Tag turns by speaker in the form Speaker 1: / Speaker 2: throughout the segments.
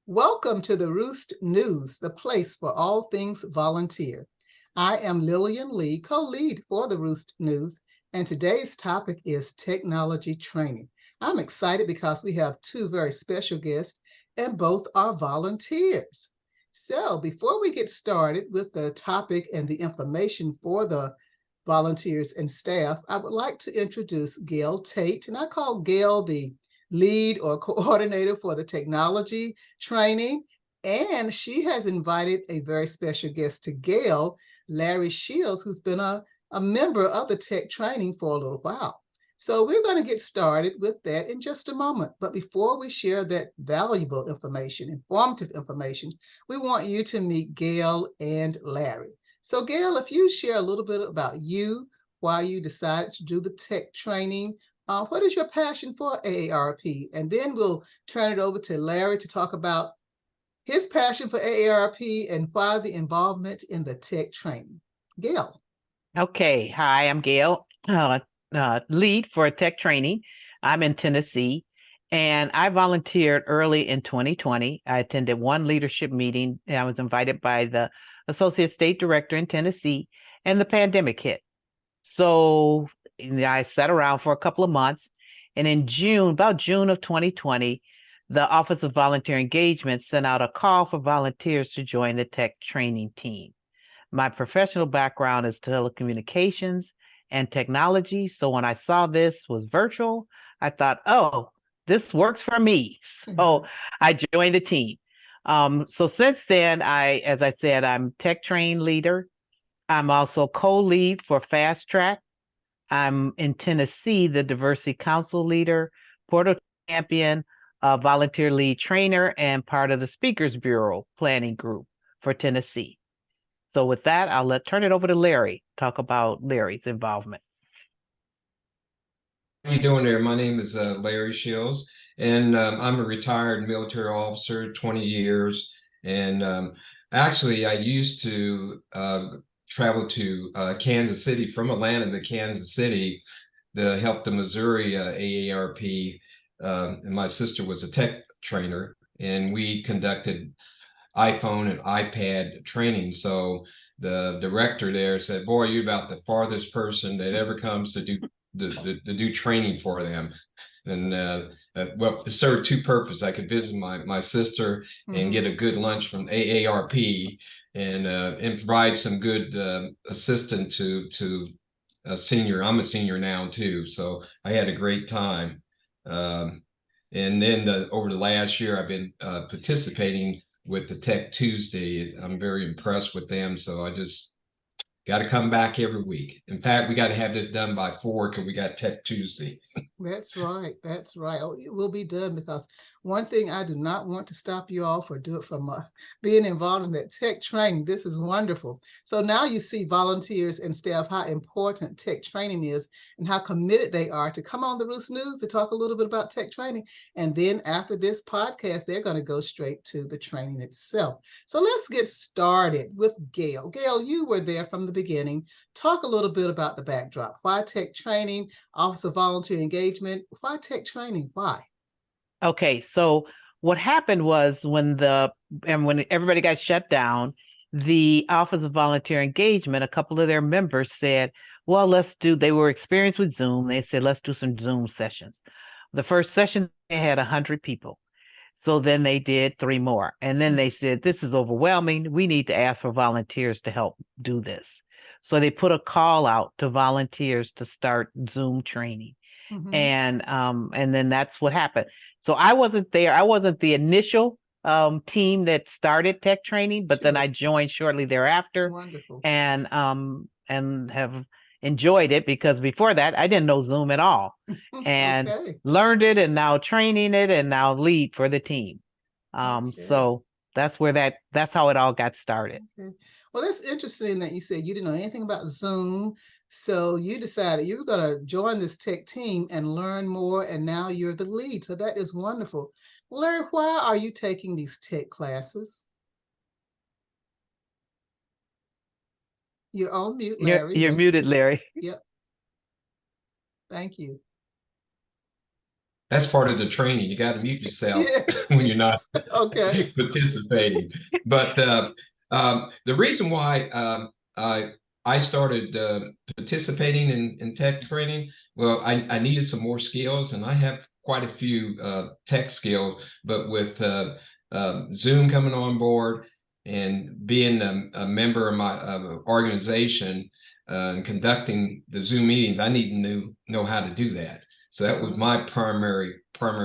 Speaker 1: Welcome to the Roost News, the place for all things volunteer. I am Lillian Lee, co-lead for the Roost News, and today's topic is technology training. I'm excited because we have two very special guests, and both are volunteers. So before we get started with the topic and the information for the volunteers and staff, I would like to introduce Gail Tate, and I call Gail the lead or coordinator for the technology training. And she has invited a very special guest to Gail, Larry Shields, who's been a member of the tech training for a little while. So we're going to get started with that in just a moment. But before we share that valuable information, informative information, we want you to meet Gail and Larry. So Gail, if you share a little bit about you, why you decided to do the tech training, what is your passion for AARP? And then we'll turn it over to Larry to talk about his passion for AARP and why the involvement in the tech training. Gail.
Speaker 2: Okay. Hi, I'm Gail, lead for tech training. I'm in Tennessee, and I volunteered early in 2020. I attended one leadership meeting. And I was invited by the Associate State Director in Tennessee, and the pandemic hit. So I sat around for a couple of months, and in about June of 2020, the Office of Volunteer Engagement sent out a call for volunteers to join the tech training team. My professional background is telecommunications and technology. So when I saw this was virtual, I thought, oh, this works for me. So I joined the team. So since then, as I said, I'm tech train leader. I'm also co-lead for Fast Track. I'm in Tennessee, the Diversity Council leader, Portal champion, volunteer lead trainer, and part of the Speakers Bureau planning group for Tennessee. So with that, I'll turn it over to Larry, talk about Larry's involvement.
Speaker 3: How you doing there? My name is Larry Shields, and I'm a retired military officer, 20 years. And actually, I used to travel to Kansas City, from Atlanta to Kansas City, to help the Missouri AARP. And my sister was a tech trainer, and we conducted iPhone and iPad training. So the director there said, "Boy, you're about the farthest person that ever comes to do training for them." And well, it served two purposes. I could visit my sister and get a good lunch from AARP, and provide some good assistance to a senior. I'm a senior now too, so I had a great time. And then over the last year, I've been participating with the Tech Tuesday. I'm very impressed with them, so I just got to come back every week. In fact, we got to have this done by 4 because we got Tech Tuesday.
Speaker 1: That's right. That's right. Oh, it will be done, because one thing I do not want to stop you off or do it from being involved in that tech training. This is wonderful. So now you see, volunteers and staff, how important tech training is and how committed they are to come on the Roost News to talk a little bit about tech training. And then after this podcast, they're going to go straight to the training itself. So let's get started with Gail. Gail, you were there from the beginning. Talk a little bit about the backdrop. Why tech training? Office of Volunteer Engagement. Why tech training? Why?
Speaker 2: Okay, so what happened was when everybody got shut down, the Office of Volunteer Engagement, a couple of their members said, well, they were experienced with Zoom. They said, let's do some Zoom sessions. The first session, they had 100 people. So then they did 3 more. And then they said, this is overwhelming. We need to ask for volunteers to help do this. So they put a call out to volunteers to start Zoom training. And then that's what happened. So I wasn't there. I wasn't the initial team that started tech training, but then I joined shortly thereafter.
Speaker 1: Wonderful.
Speaker 2: And have enjoyed it, because before that I didn't know Zoom at all. And learned it, and now training it, and now lead for the team. So that's how it all got started.
Speaker 1: Well, that's interesting that you said you didn't know anything about Zoom. So you decided you were going to join this tech team and learn more, and now you're the lead. So that is wonderful. Larry, why are you taking these tech classes? You're on mute, Larry.
Speaker 2: You're muted, Larry.
Speaker 1: Yep. Thank you.
Speaker 3: that's part of the training. You got to mute yourself
Speaker 1: Yes,
Speaker 3: when you're not
Speaker 1: yes. Okay.
Speaker 3: participating. But the reason why I started participating in tech training, well, I needed some more skills, and I have quite a few tech skills, but with Zoom coming on board and being a member of my organization and conducting the Zoom meetings, I need to know how to do that. So that was my primary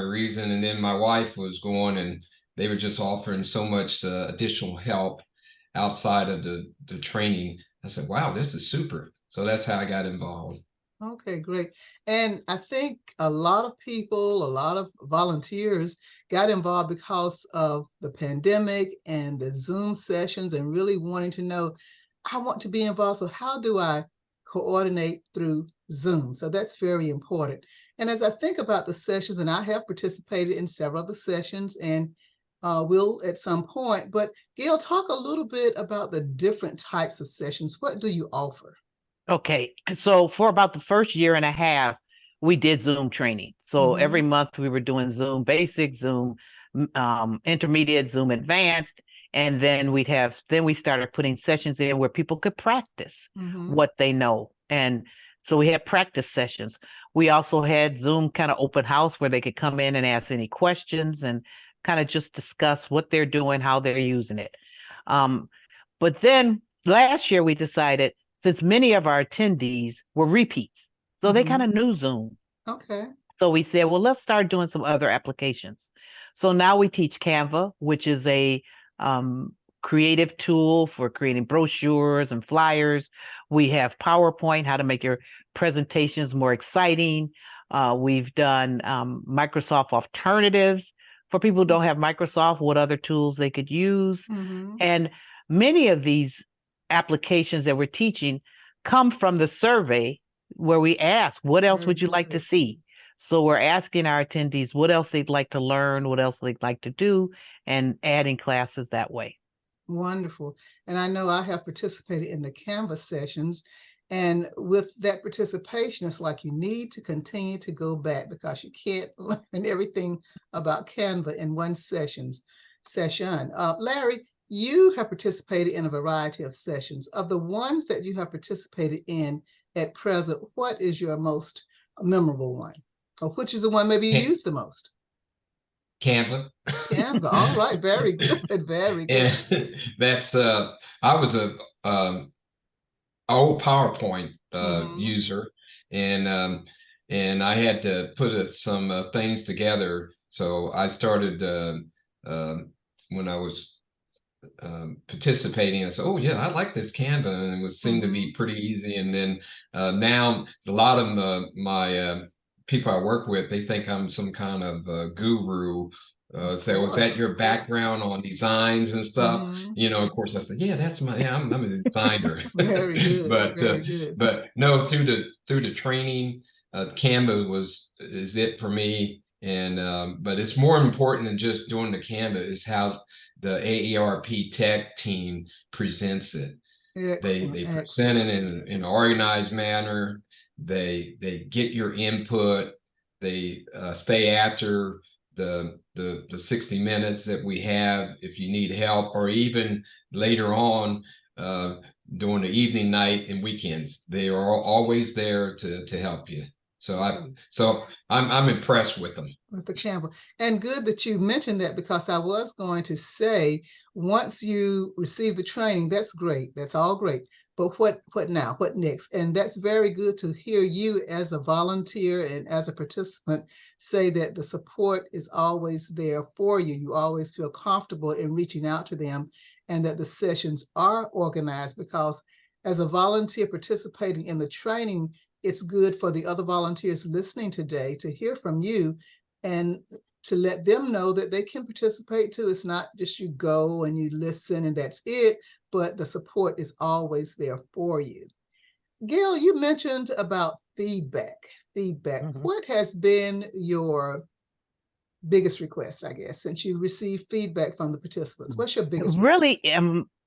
Speaker 3: reason. And then my wife was going, and they were just offering so much additional help outside of the training. I said, wow, this is super. So that's how I got involved.
Speaker 1: Okay, great. And I think a lot of people, a lot of volunteers got involved because of the pandemic and the Zoom sessions and really wanting to know, I want to be involved. So how do I coordinate through Zoom? So that's very important. And as I think about the sessions, and I have participated in several of the sessions and will at some point, but Gail, talk a little bit about the different types of sessions. What do you offer?
Speaker 2: Okay, so for about the first year and a half, we did Zoom training. So every month we were doing Zoom basic, Zoom intermediate, Zoom advanced, and then we started putting sessions in where people could practice what they know. And so we had practice sessions. We also had Zoom kind of open house where they could come in and ask any questions and kind of just discuss what they're doing, how they're using it. But then last year we decided, since many of our attendees were repeats, so they kind of knew Zoom.
Speaker 1: Okay.
Speaker 2: So we said, well, let's start doing some other applications. So now we teach Canva, which is a creative tool for creating brochures and flyers. We have PowerPoint, how to make your presentations more exciting. We've done Microsoft alternatives for people who don't have Microsoft, what other tools they could use. And many of these applications that we're teaching come from the survey where we ask, what else would you like to see? So we're asking our attendees what else they'd like to learn, what else they'd like to do, and adding classes that way.
Speaker 1: Wonderful. And I know I have participated in the Canvas sessions. And with that participation, it's like you need to continue to go back because you can't learn everything about Canva in one session. Larry, you have participated in a variety of sessions. Of the ones that you have participated in at present, what is your most memorable one? Or which is the one maybe you use the most?
Speaker 3: Canva.
Speaker 1: Canva. All right. Very good. Very good.
Speaker 3: And that's I was a old PowerPoint user, and I had to put some things together. So I started when I was participating. I said, oh yeah, I like this Canva, and it seemed to be pretty easy. And then now a lot of my people I work with, they think I'm some kind of guru. Say, was that your background on designs and stuff? You know, of course, I said, yeah, I'm a designer.
Speaker 1: Very good.
Speaker 3: But
Speaker 1: Very good.
Speaker 3: but no, through the training, Canva is it for me. And but it's more important than just doing the Canva is how the AARP tech team presents it. They present it in an organized manner. They get your input. They stay after the 60 minutes that we have if you need help, or even later on during the evening, night, and weekends. They are always there to help you. So I'm impressed with them.
Speaker 1: With the Canva. And good that you mentioned that, because I was going to say, once you receive the training, that's great. That's all great. But what now? What next? And that's very good to hear you as a volunteer and as a participant say that the support is always there for you. You always feel comfortable in reaching out to them, and that the sessions are organized, because as a volunteer participating in the training, it's good for the other volunteers listening today to hear from you and to let them know that they can participate too. It's not just you go and you listen and that's it, but the support is always there for you. Gail, you mentioned about feedback. What has been your biggest request, I guess, since you received feedback from the participants? What's your biggest
Speaker 2: request?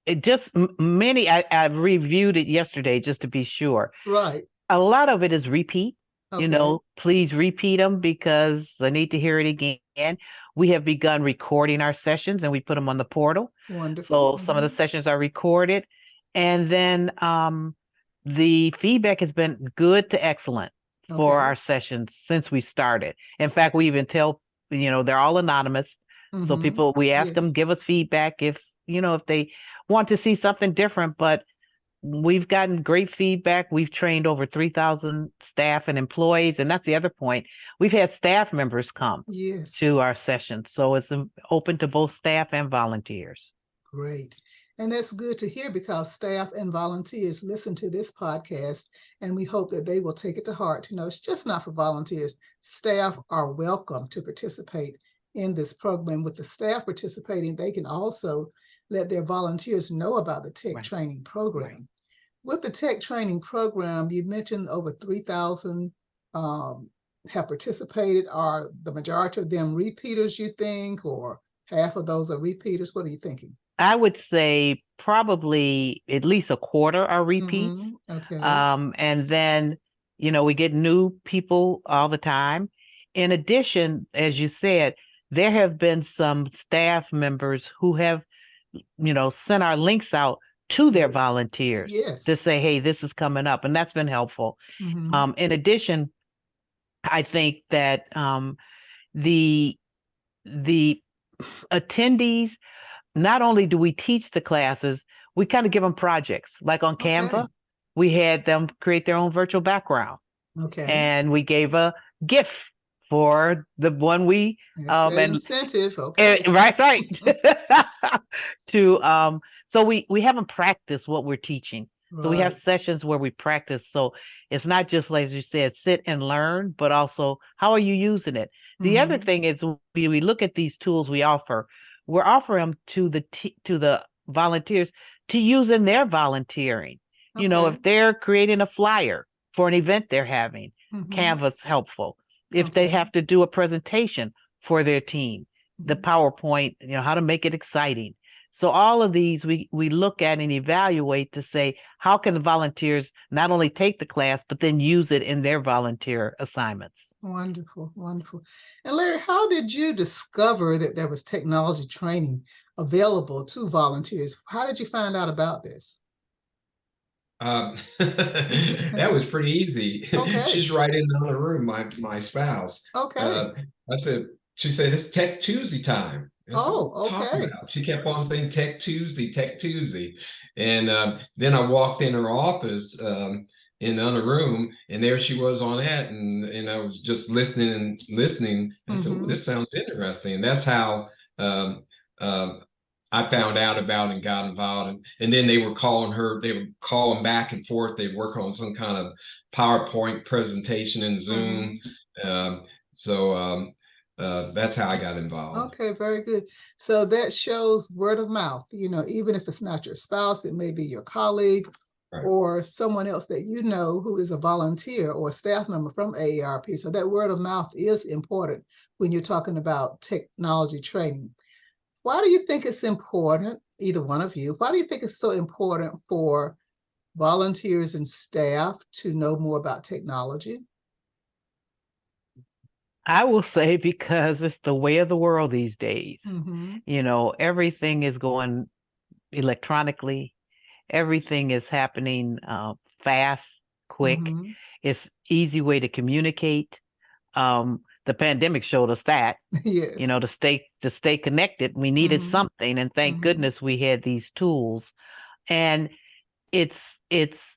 Speaker 2: It just many, I reviewed it yesterday just to be sure.
Speaker 1: Right.
Speaker 2: A lot of it is repeat.
Speaker 1: Okay.
Speaker 2: Please repeat them because I need to hear it again. We have begun recording our sessions and we put them on the portal.
Speaker 1: Wonderful.
Speaker 2: So some of the sessions are recorded. And then the feedback has been good to excellent for
Speaker 1: Okay.
Speaker 2: our sessions since we started. In fact, we even tell, they're all anonymous. So we ask them,
Speaker 1: Yes.
Speaker 2: give us feedback if they want to see something different, but we've gotten great feedback. We've trained over 3,000 staff and employees. And that's the other point. We've had staff members come
Speaker 1: Yes.
Speaker 2: to our sessions. So it's open to both staff and volunteers.
Speaker 1: Great. And that's good to hear because staff and volunteers listen to this podcast, and we hope that they will take it to heart. It's just not for volunteers. Staff are welcome to participate in this program. With the staff participating, they can also let their volunteers know about the tech training program. Right. With the tech training program, you mentioned over 3,000 have participated. Are the majority of them repeaters, you think, or half of those are repeaters? What are you thinking?
Speaker 2: I would say probably at least a quarter are repeats.
Speaker 1: Okay.
Speaker 2: And then, we get new people all the time. In addition, as you said, there have been some staff members who have, sent our links out to their volunteers to say, hey, this is coming up. And that's been helpful. In addition, I think that the attendees, not only do we teach the classes, we kind of give them projects. Like on Canva, we had them create their own virtual background.
Speaker 1: Okay.
Speaker 2: And we gave a gift for the one we
Speaker 1: incentive. Okay.
Speaker 2: Right. So we have them practice what we're teaching. Right. So we have sessions where we practice. So it's not just like you said, sit and learn, but also how are you using it? The other thing is we look at these tools we offer. We're offering them to the volunteers to use in their volunteering. If they're creating a flyer for an event they're having, Canva's helpful. If they have to do a presentation for their team, the PowerPoint, how to make it exciting. So all of these we look at and evaluate to say, how can the volunteers not only take the class, but then use it in their volunteer assignments?
Speaker 1: Wonderful, wonderful. And Larry, how did you discover that there was technology training available to volunteers? How did you find out about this?
Speaker 3: That was pretty easy.
Speaker 1: Okay.
Speaker 3: She's right in the other room, my spouse.
Speaker 1: Okay.
Speaker 3: She said, it's Tech Tuesday time.
Speaker 1: Okay.
Speaker 3: She kept on saying Tech Tuesday. And then I walked in her office in the other room, and there she was on that. And I was just listening. I said, oh, this sounds interesting. And that's how I found out about and got involved. And then they were calling back and forth. They work on some kind of PowerPoint presentation in Zoom. That's how I got involved.
Speaker 1: Okay, very good. So that shows word of mouth, even if it's not your spouse, it may be your colleague or someone else that who is a volunteer or a staff member from AARP. So that word of mouth is important when you're talking about technology training. Why do you think it's important, either one of you, why do you think it's so important for volunteers and staff to know more about technology?
Speaker 2: I will say because it's the way of the world these days. Everything is going electronically. Everything is happening fast, quick. It's easy way to communicate. The pandemic showed us that.
Speaker 1: Yes.
Speaker 2: To stay connected, we needed something, and thank goodness we had these tools. And it's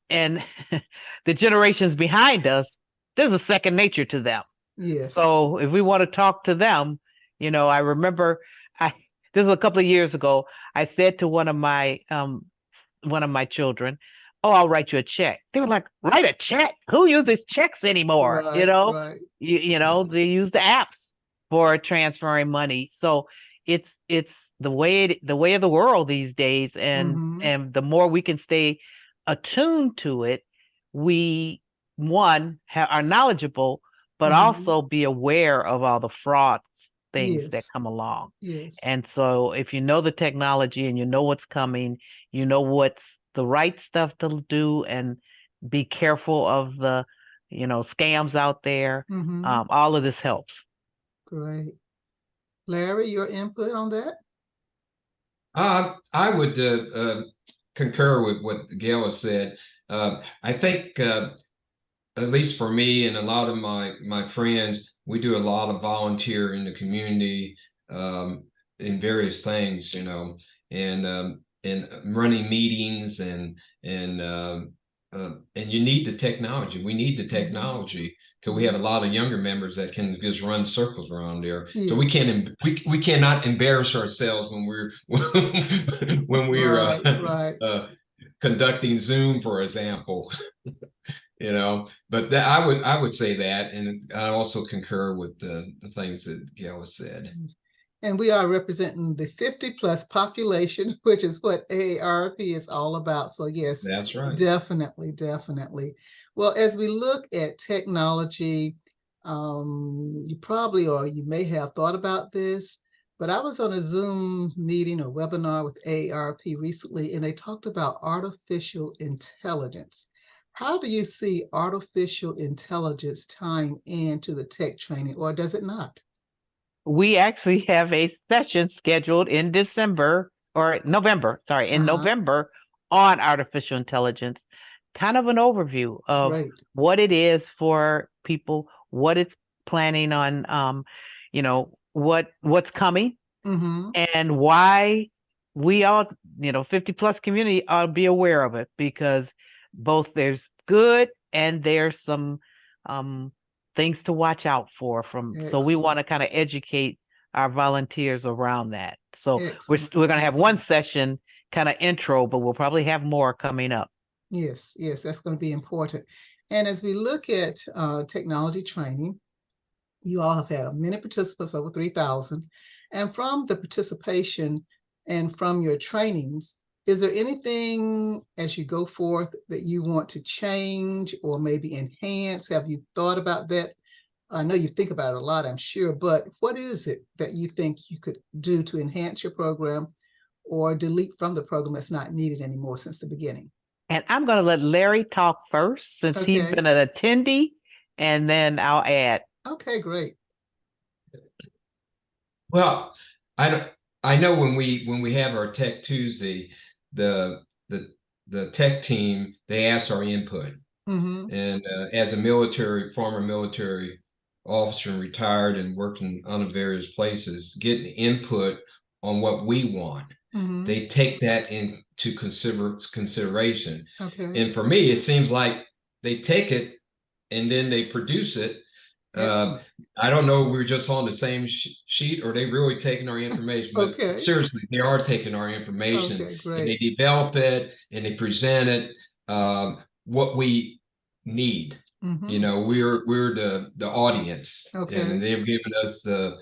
Speaker 2: and the generations behind us, there's a second nature to them.
Speaker 1: Yes.
Speaker 2: So if we want to talk to them, I remember this was a couple of years ago. I said to one of my children, "Oh, I'll write you a check." They were like, "Write a check? Who uses checks anymore?"
Speaker 1: Right.
Speaker 2: They use the apps for transferring money. So it's the way of the world these days, and the more we can stay attuned to it, we are knowledgeable, but also be aware of all the fraud things that come along.
Speaker 1: Yes.
Speaker 2: And so if you know the technology and you know what's coming, you know what's the right stuff to do, and be careful of the scams out there.
Speaker 1: Mm-hmm.
Speaker 2: All of this helps.
Speaker 1: Great. Larry, your input on that?
Speaker 3: I would concur with what Gail has said. I think, at least for me and a lot of my friends, we do a lot of volunteer in the community, in various things, and running meetings and you need the technology. We need the technology because we have a lot of younger members that can just run circles around there. So we
Speaker 1: Yes.
Speaker 3: can't we cannot embarrass ourselves when we're when we're
Speaker 1: Right.
Speaker 3: conducting Zoom, for example. But I would say that, and I also concur with the things that Gail has said.
Speaker 1: And we are representing the 50+ population, which is what AARP is all about. So yes,
Speaker 3: That's right.
Speaker 1: Definitely, definitely. Well, as we look at technology, you probably, or you may have thought about this, but I was on a Zoom meeting or webinar with AARP recently, and they talked about artificial intelligence. How do you see artificial intelligence tying into the tech training, or does it not?
Speaker 2: We actually have a session scheduled in November on artificial intelligence, kind of an overview of
Speaker 1: Great.
Speaker 2: what it is for people, what it's planning on, what's coming,
Speaker 1: Mm-hmm.
Speaker 2: and why we all, 50+ community ought to be aware of it, because both there's good and there's some things to watch out for so we want to kind of educate our volunteers around that. So we're going to have one session kind of intro, but we'll probably have more coming up.
Speaker 1: Yes, that's going to be important. And as we look at technology training, you all have had many participants, over 3,000. And from the participation and from your trainings, is there anything as you go forth that you want to change or maybe enhance? Have you thought about that? I know you think about it a lot, I'm sure, but what is it that you think you could do to enhance your program or delete from the program that's not needed anymore since the beginning?
Speaker 2: And I'm going to let Larry talk first, since he's been an attendee, and then I'll add.
Speaker 1: Okay, great.
Speaker 3: Well, I know when we have our Tech Tuesday, the tech team, they ask our input.
Speaker 1: Mm-hmm.
Speaker 3: And as a former military officer and retired and working on various places, getting input on what we want.
Speaker 1: Mm-hmm.
Speaker 3: They take that into consideration.
Speaker 1: Okay.
Speaker 3: And for me, it seems like they take it and then they produce it. I don't know, we're just on the same sheet, or they really taking our information, but seriously, they are taking our information, and they develop it and they present it, what we need.
Speaker 1: Mm-hmm.
Speaker 3: We're the audience, and they've given us the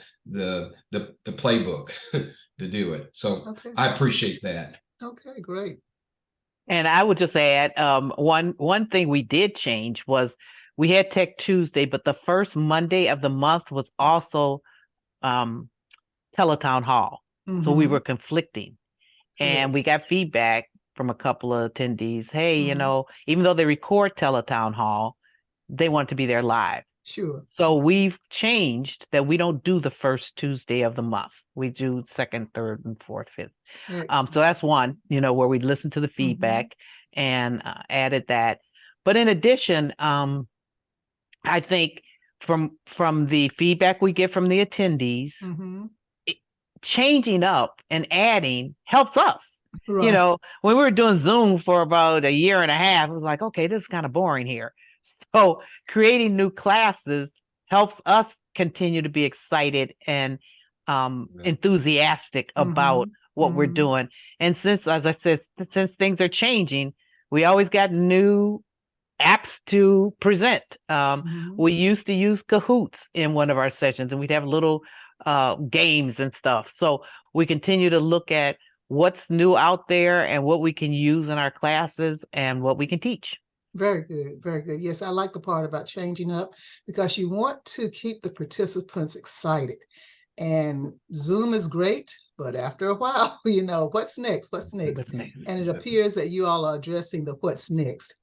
Speaker 3: playbook to do it. So I appreciate that.
Speaker 1: Okay, great.
Speaker 2: And I would just add, one thing we did change was we had Tech Tuesday, but the first Monday of the month was also Teletown Hall.
Speaker 1: Mm-hmm.
Speaker 2: So we were conflicting. And we got feedback from a couple of attendees. Hey, even though they record Teletown Hall, they want to be there live.
Speaker 1: Sure.
Speaker 2: So we've changed that we don't do the first Tuesday of the month. We do second, third, and fourth, fifth. So that's one, where we listen to the feedback and added that. But in addition, I think from the feedback we get from the attendees, changing up and adding helps us. Right. When we were doing Zoom for about a year and a half, it was like, okay, this is kind of boring here. So creating new classes helps us continue to be excited and enthusiastic about what we're doing. And since, as I said, since things are changing, we always got new apps to present. We used to use Kahoots in one of our sessions, and we'd have little games and stuff. So we continue to look at what's new out there and what we can use in our classes and what we can teach.
Speaker 1: Very good, very good. Yes, I like the part about changing up, because you want to keep the participants excited. And Zoom is great, but after a while, what's next? And it appears that you all are addressing the what's next.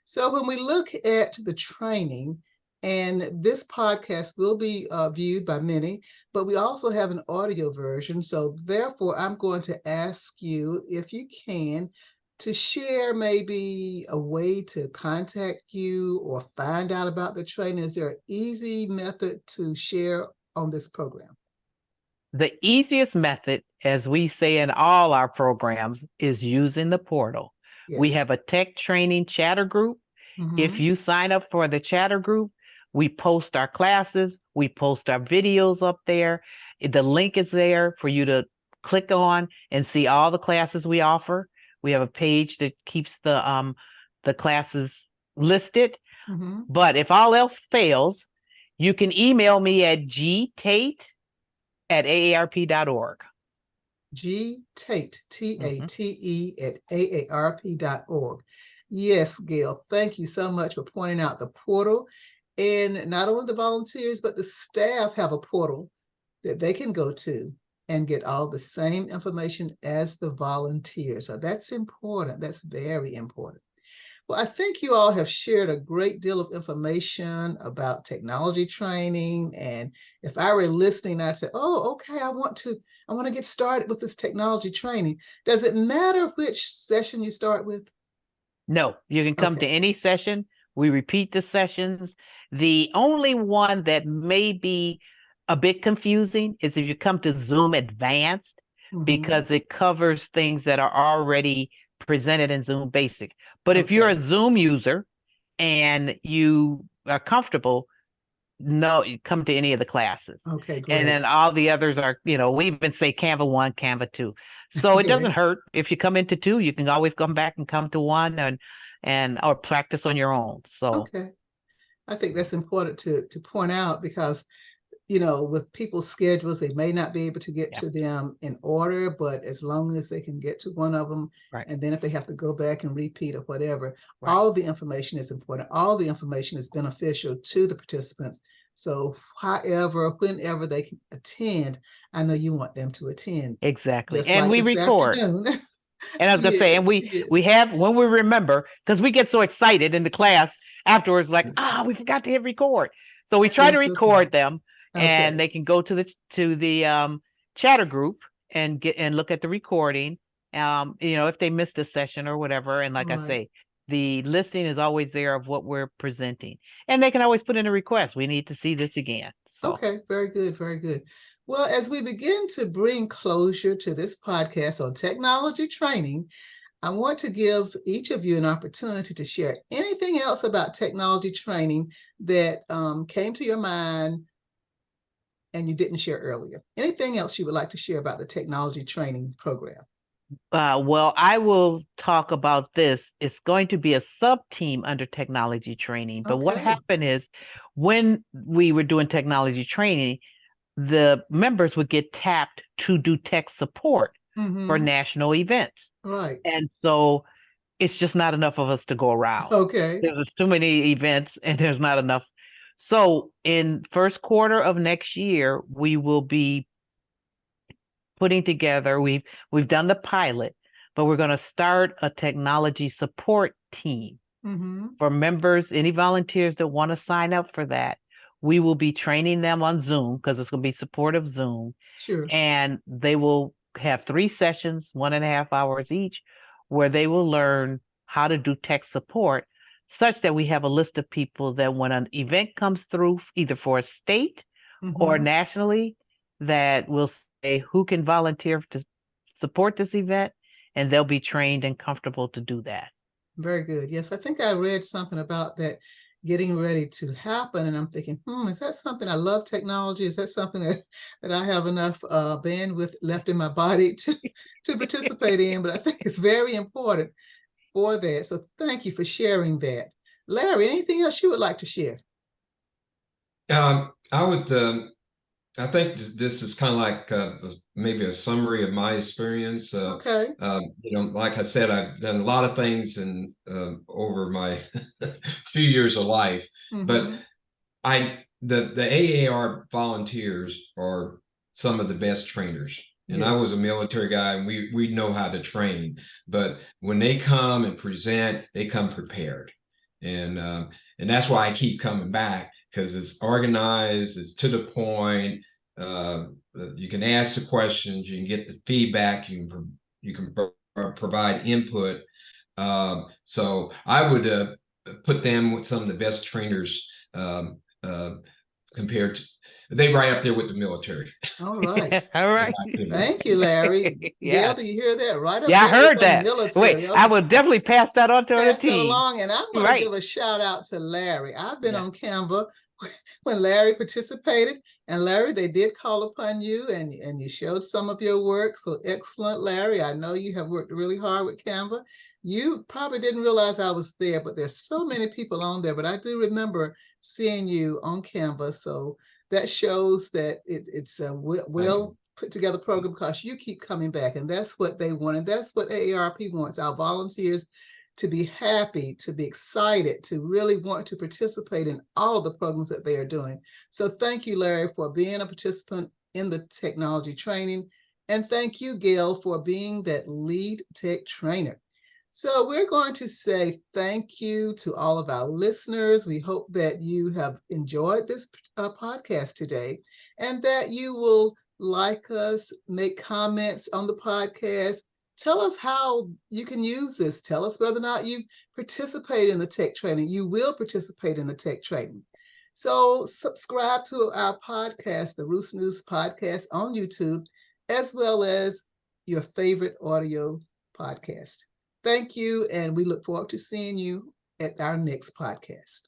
Speaker 1: So when we look at the training, and this podcast will be viewed by many, but we also have an audio version. So therefore, I'm going to ask you, if you can, to share maybe a way to contact you or find out about the training. Is there an easy method to share on this program?
Speaker 2: The easiest method, as we say in all our programs, is using the portal. We
Speaker 1: Yes.
Speaker 2: have a tech training chatter group. If you sign up for the chatter group, we post our classes, we post our videos up there. The link is there for you to click on and see all the classes we offer. We have a page that keeps the classes listed. But if all else fails, you can email me at gtate@aarp.org.
Speaker 1: G Tate, Tate at AARP.org. Yes, Gail, thank you so much for pointing out the portal. And not only the volunteers, but the staff have a portal that they can go to and get all the same information as the volunteers. So that's important. That's very important. Well, I think you all have shared a great deal of information about technology training. And if I were listening, I'd say, oh, okay, I want to get started with this technology training. Does it matter which session you start with?
Speaker 2: No, you can come to any session. We repeat the sessions. The only one that may be a bit confusing is if you come to Zoom Advanced, because it covers things that are already presented in Zoom Basic. But if you're a Zoom user and you are comfortable, no, you come to any of the classes.
Speaker 1: Okay, great.
Speaker 2: And then all the others are, we even say Canva 1, Canva 2. So it doesn't hurt. If you come into 2, you can always come back and come to 1 and or practice on your own. So
Speaker 1: okay. I think that's important to point out, because with people's schedules, they may not be able to get to them in order, but as long as they can get to one of them, and then if they have to go back and repeat or whatever, all the information is important. All the information is beneficial to the participants. So however, whenever they can attend, I know you want them to attend.
Speaker 2: Exactly.
Speaker 1: Just
Speaker 2: And
Speaker 1: like
Speaker 2: we
Speaker 1: this
Speaker 2: record.
Speaker 1: afternoon.
Speaker 2: And I was gonna say, and we have, when we remember, because we get so excited in the class afterwards, like, we forgot to hit record. So we try to record them, and they can go to the chatter group and look at the recording. If they missed a session or whatever. And like I say, the listing is always there of what we're presenting, and they can always put in a request. We need to see this again. So.
Speaker 1: Okay, very good, very good. Well, as we begin to bring closure to this podcast on technology training, I want to give each of you an opportunity to share anything else about technology training that came to your mind and you didn't share earlier. Anything else you would like to share about the technology training program?
Speaker 2: Well, I will talk about this. It's going to be a sub-team under technology training. But what happened is, when we were doing technology training, the members would get tapped to do tech support for national events.
Speaker 1: Right.
Speaker 2: And so it's just not enough of us to go around.
Speaker 1: Okay.
Speaker 2: There's just too many events and there's not enough. So in first quarter of next year, we will be putting together, we've done the pilot, but we're going to start a technology support team for members, any volunteers that want to sign up for that. We will be training them on Zoom, because it's going to be supportive Zoom.
Speaker 1: Sure.
Speaker 2: And they will have 3 sessions, 1.5 hours each, where they will learn how to do tech support, such that we have a list of people that when an event comes through, either for a state or nationally, that will say who can volunteer to support this event, and they'll be trained and comfortable to do that.
Speaker 1: Very good. Yes, I think I read something about that getting ready to happen, and I'm thinking, is that something? I love technology. Is that something that I have enough bandwidth left in my body to participate in? But I think it's very important for that. So thank you for sharing that. Larry, anything else you would like to share?
Speaker 3: I think this is kind of like maybe a summary of my experience. Like I said, I've done a lot of things over my few years of life, but the AARP volunteers are some of the best trainers. And I was a military guy, and we know how to train. But when they come and present, they come prepared. And that's why I keep coming back, because it's organized, it's to the point. You can ask the questions, you can get the feedback, you can provide input. So I would put them with some of the best trainers, compared to, they right up there with the military.
Speaker 1: All right.
Speaker 2: All right.
Speaker 1: Thank you, Larry.
Speaker 2: Yeah.
Speaker 1: Gail, do you hear that? Right up
Speaker 2: Yeah, I
Speaker 1: there with
Speaker 2: heard
Speaker 1: the
Speaker 2: that.
Speaker 1: military.
Speaker 2: Wait, I will definitely pass that on to the
Speaker 1: Pass that
Speaker 2: team.
Speaker 1: along, and I'm going to
Speaker 2: Right.
Speaker 1: give a shout out to Larry. I've been
Speaker 2: Yeah.
Speaker 1: on Canva when Larry participated, and Larry, they did call upon you, and you showed some of your work. So excellent, Larry. I know you have worked really hard with Canva. You probably didn't realize I was there, but there's so many people on there. But I do remember seeing you on Canva. So that shows that it's a well put together program, because you keep coming back, and that's what they want, and that's what AARP wants, our volunteers to be happy, to be excited, to really want to participate in all of the programs that they are doing. So thank you, Larry, for being a participant in the technology training, and thank you, Gail, for being that lead tech trainer. So we're going to say thank you to all of our listeners. We hope that you have enjoyed this podcast today, and that you will like us, make comments on the podcast. Tell us how you can use this. Tell us whether or not you participate in the tech training. You will participate in the tech training. So subscribe to our podcast, the Roost News Podcast, on YouTube, as well as your favorite audio podcast. Thank you, and we look forward to seeing you at our next podcast.